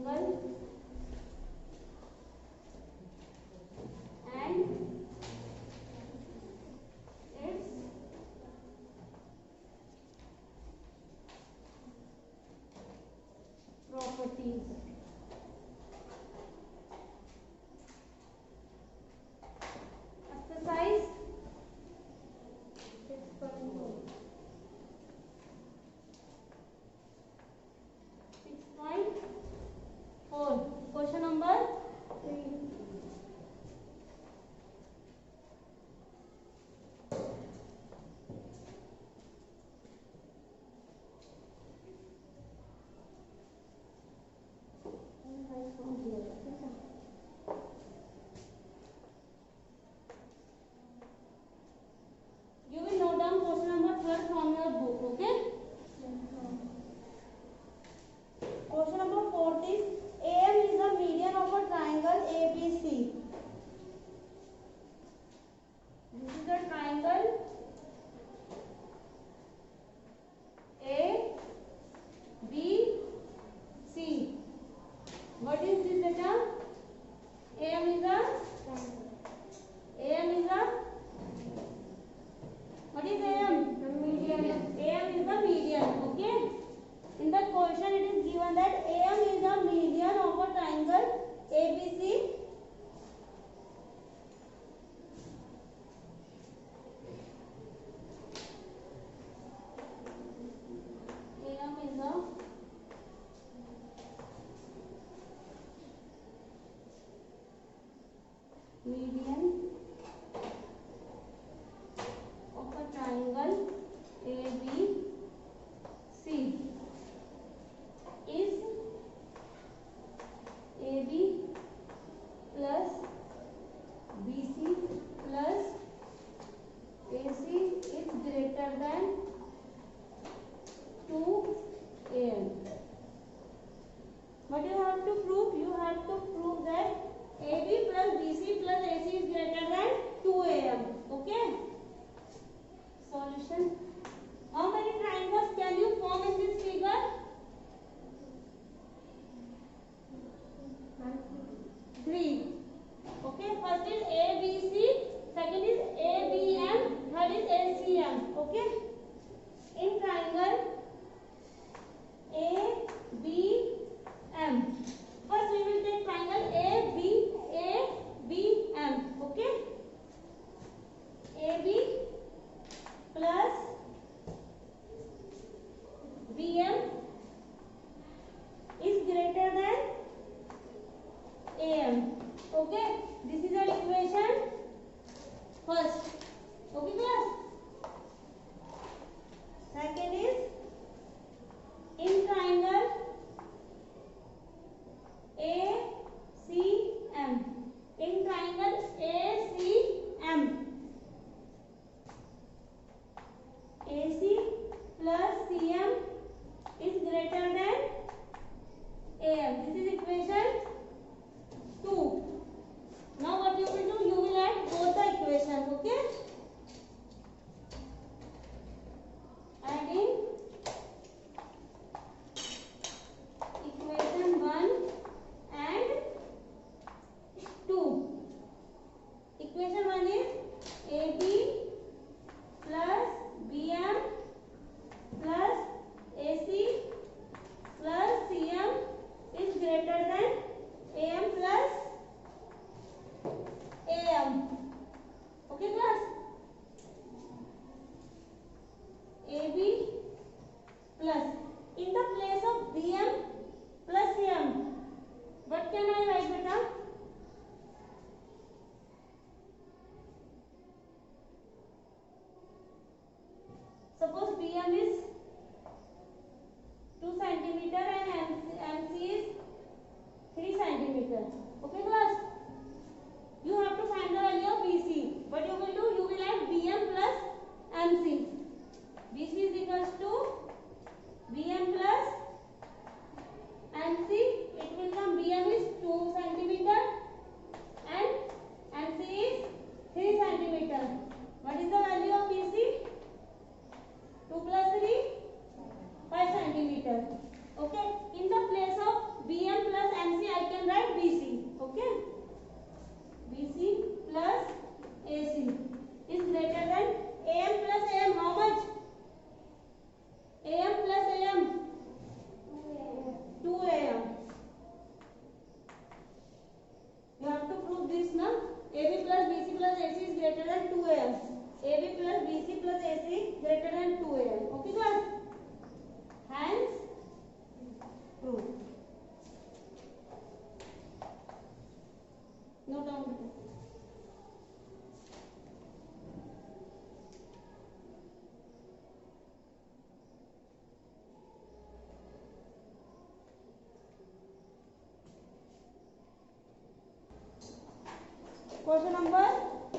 triangle and its properties. Exercise 6.4. 6.4. Question number 3. You will note down question number 12 from your book, okay? Question number 4 is AM is the median of a triangle ABC. This is the triangle ABC. What is this beta? AM is the what is AM? The median. AM is the median, okay? In the question it is given that AM is the median of a triangle ABC. AM is the median of a triangle ABC is AB plus BC plus AC is greater than 2AM. What you have to prove? You have to prove that AB plus BC plus AC is greater than 2AM. Okay? Solution. How many triangles can you form in this figure? 3. Okay, first is ABC, second is ABM, third is LCM. Okay, in triangle ABM, first we will take triangle ABM. Okay, AB plus BM is greater than AM. Okay, this is our equation first. Okay class. Second is in triangle ACM. In triangle ACM, AC plus CM is greater than AM. This is equation 2. Now what you will do? You will add both the equations, okay? Adding equation 1 and 2. Equation 1 is AB plus BM plus AC plus CM is greater than AM plus AM. Okay class? AB plus, in the place of BM plus AM, what can I write beta? Suppose BM is 2 cm and MC is 3 cm. Okay class? You have to find the value of BC. What you will do? You will add BM plus MC. BC is equals to BM plus MC. It will come BM is 2 cm and MC is 3 cm. What is the value of BC? 2 plus 3, 5 cm. Okay. In the place of BM plus Question number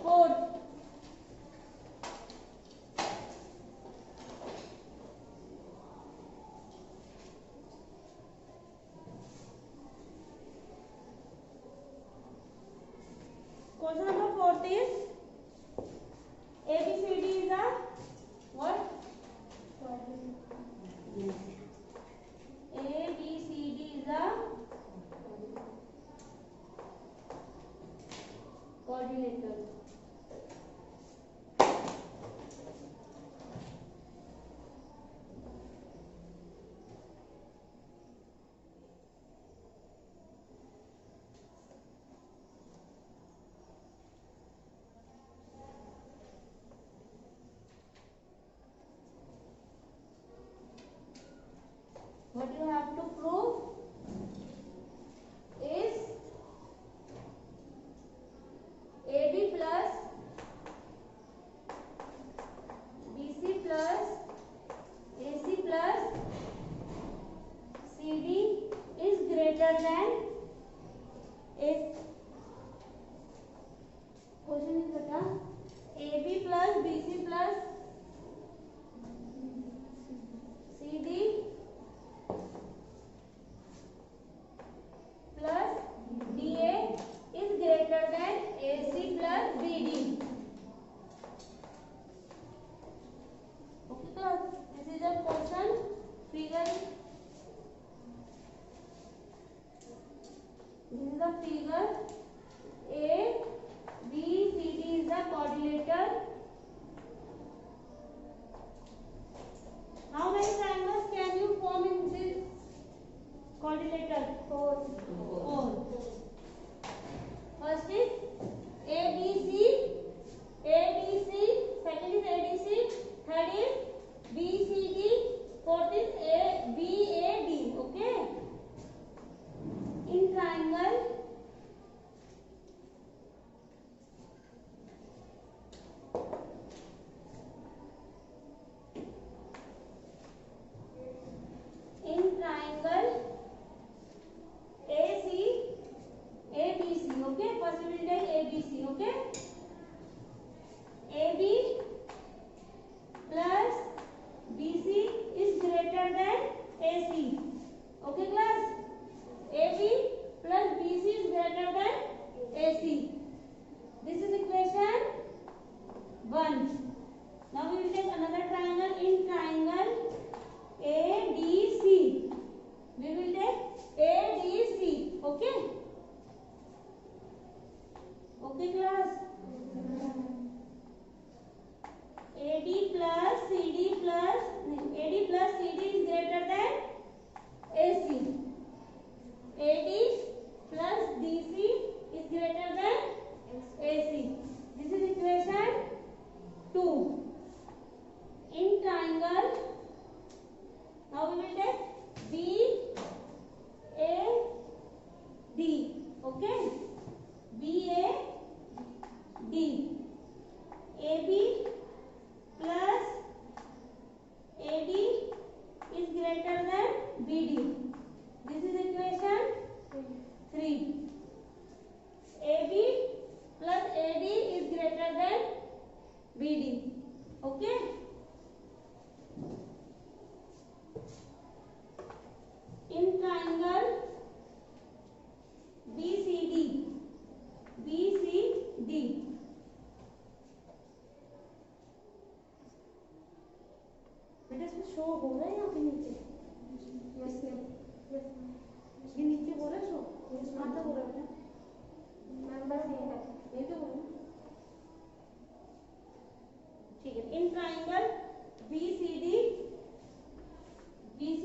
4. Question number 4 is ABCD is a what? Yes. ABCD is a coordinator. What you have to prove is AB plus BC plus AC plus CD is greater than A. Question is beta AB plus BC plus CD plus DA is greater than AC plus BD. Okay class, this is a question figure. This is the figure. A, B, C, D is the coordinator. How many triangles can you form in this coordinator? 4. First is ABC, second is ADC, third is BCD, fourth is BAD. Okay. In triangle, ABC, okay, first we will take ABC, okay. AB plus BC is greater than AC, okay class. AB plus BC is greater than AC. This is equation 1. Now we will take another triangle. In triangle ADC, we will take ADC, okay. Okay class. AD plus CD is greater than AC. AD plus DC is greater than AC. This is equation 2. In triangle, now we will take BAD, okay. BAD. AB plus AD is greater than BD. This is equation 3. AB plus AD is greater than BD. Okay. In triangle BCD, बेटा इसमें show हो रहा है यहाँ पे नीचे? Yes yes, ये नीचे हो रहा है शो? कहाँ तक हो रहा है? मैम बस ये है, ये तो हो रहा है। ठीक है. In triangle BCD, BC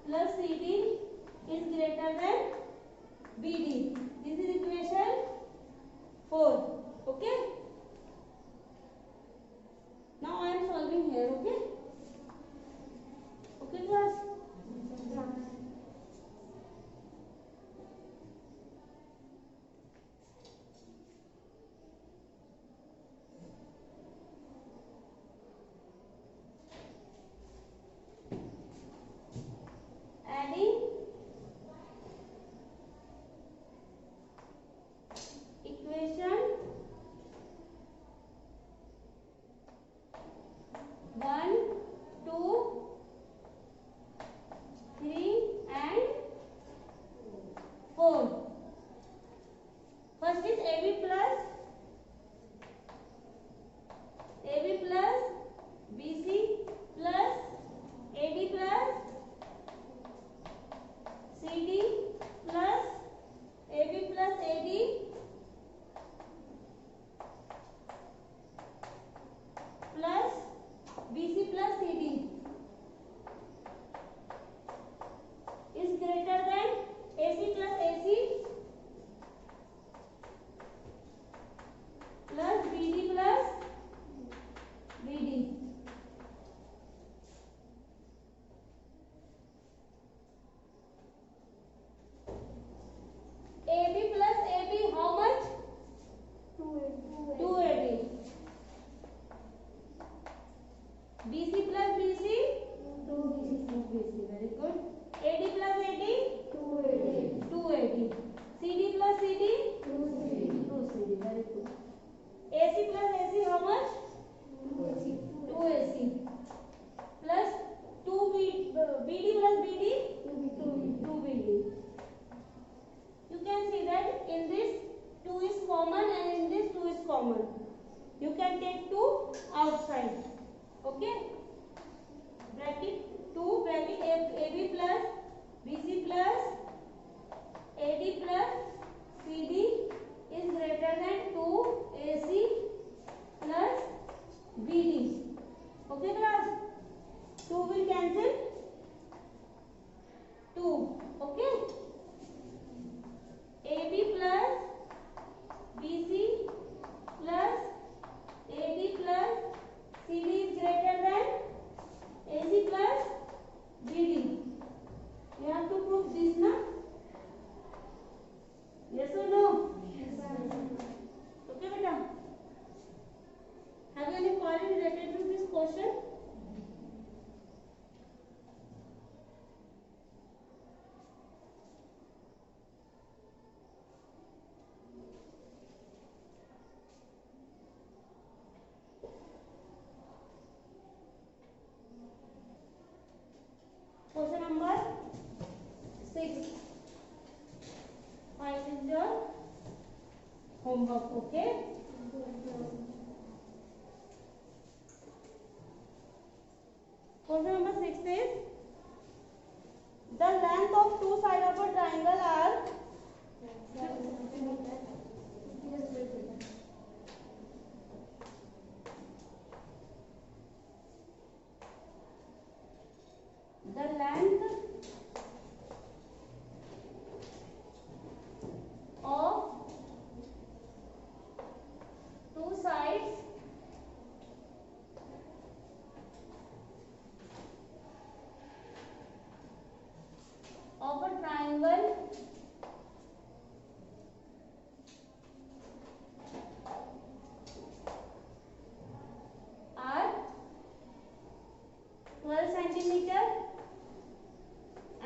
plus CD is greater than BD. This is equation 4. Okay. Now I am solving here. Okay. Okay class. can see that in this 2 is common and in this 2 is common. You can take 2 outside. Okay. Bracket 2 bracket AB plus BC plus AD plus CD is greater than 2 AC plus BD. Okay class. 2 will cancel 2. Okay. AB plus BC plus AD plus CD is greater than AC plus BD. You have to prove this na? Yes or no? Yes. Okay beta. Have you any query related to this question? Question number 6. This is your homework. Okay. Question number 6 is the length of two sides of a triangle are the length of two sides of a triangle are 12 centimeter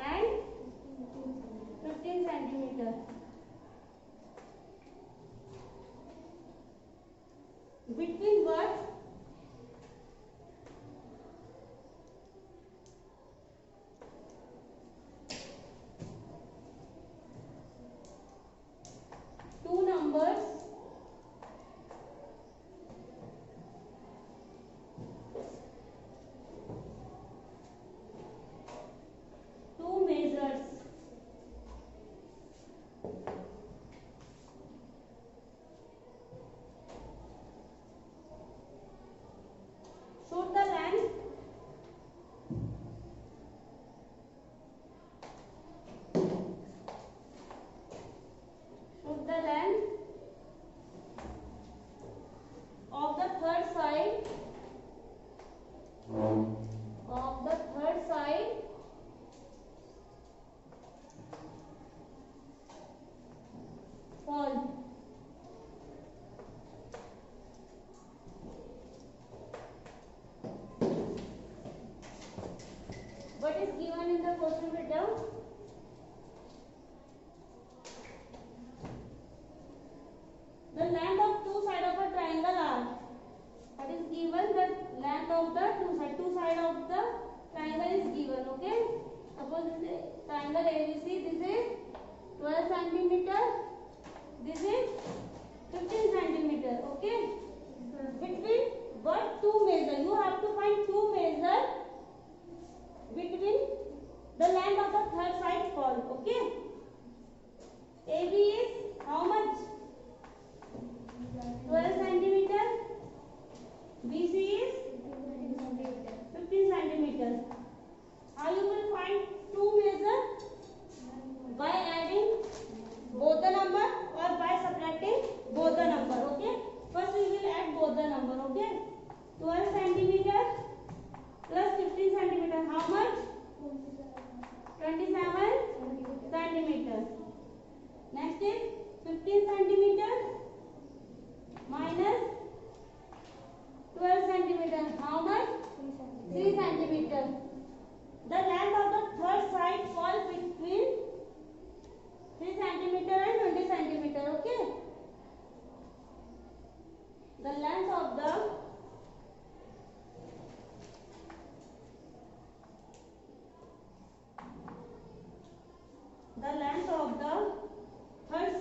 and 15 centimeter. Between what? Two numbers two measures should the length of the third side fall. What is given in the question beta? The length of two sides of a triangle are. What is given? The length of the two sides of the triangle is given. Okay. Suppose this is triangle ABC. This is 12 centimeter. This is 15 centimeter. Okay. Between what two measure? You have to find two measure between the length of the third side fall. Okay. AB is how much? 12 centimeter. BC is 15 centimeter. How you will find two measure? By adding both the number or by subtracting both the number. Okay. First we will add both the number. Okay. 12 centimeter plus 15 centimeter. How much? 27 centimeter. Next is 15 centimeter minus 12 centimeter. How much? 3 centimeter. The length of the third side falls between 3 centimeter and 20 centimeter. Okay. The length of the third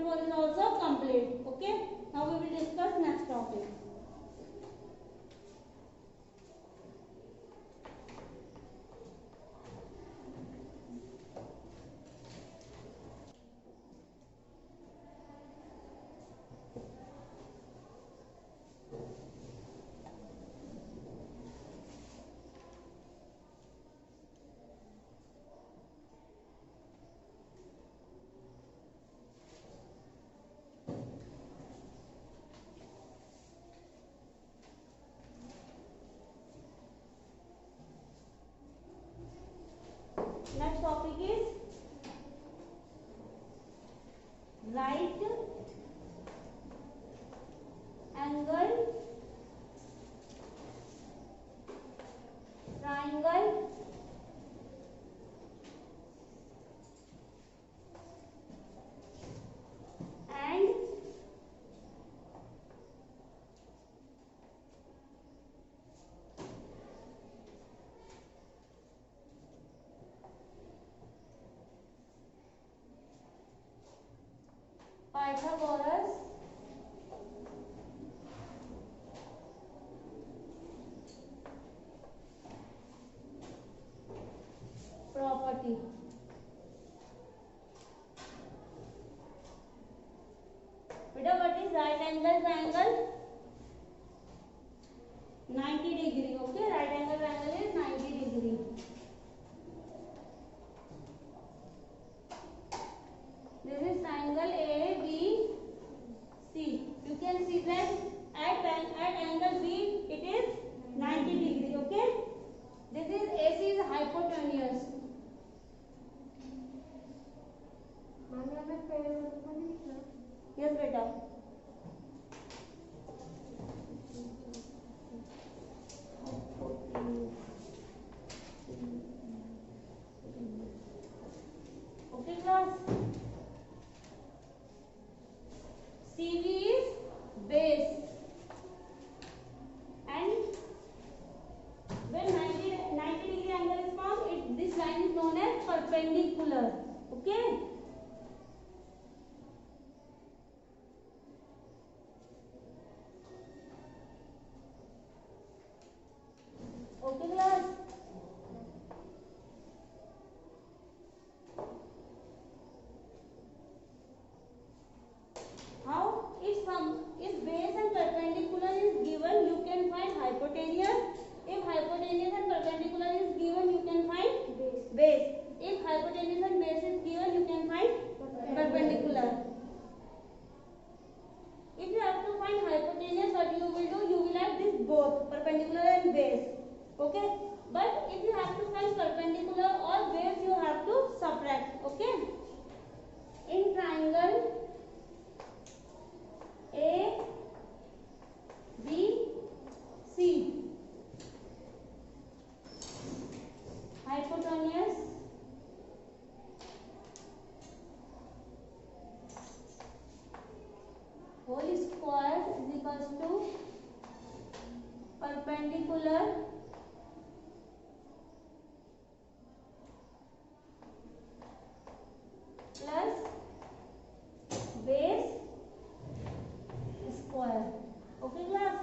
4 is also complete. Okay. Now we will discuss next topic. Next topic is right angle triangle and Pythagoras property. Beta, what is right angle triangle? 90 degree. Okay, right angle triangle is 90 degree. This is triangle ABC. You can see that at angle B it is 90 degree. Okay. This is AC is hypotenuse. Yes, beta. Okay, class. CV is base, and when 90 degree angle is formed, this line is known as perpendicular. Okay. Okay, class. How? If base and perpendicular is given, you can find hypotenuse. If hypotenuse and perpendicular is given, you can find base. If hypotenuse and base is given, you can find perpendicular. If you have to find hypotenuse, what you will do? You will add this both perpendicular and base. Okay. But if you have to find perpendicular or base, you have to subtract. Okay. In triangle A, B, C, hypotenuse whole square is equals to perpendicular plus base square. Okay, class.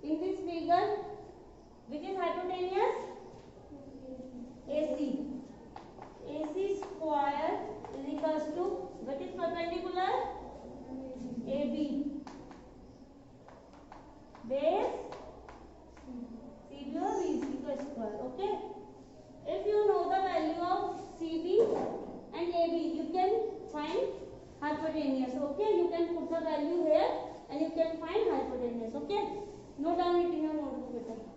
In this figure, which is hypotenuse? AC. AC square is equals to, what is perpendicular? AB. Base CB or BC square. Okay. If you know the value of CB and AB, you can find hypotenuse. Okay. You can put the value here and you can find hypotenuse. Okay. Note down it in your notebook.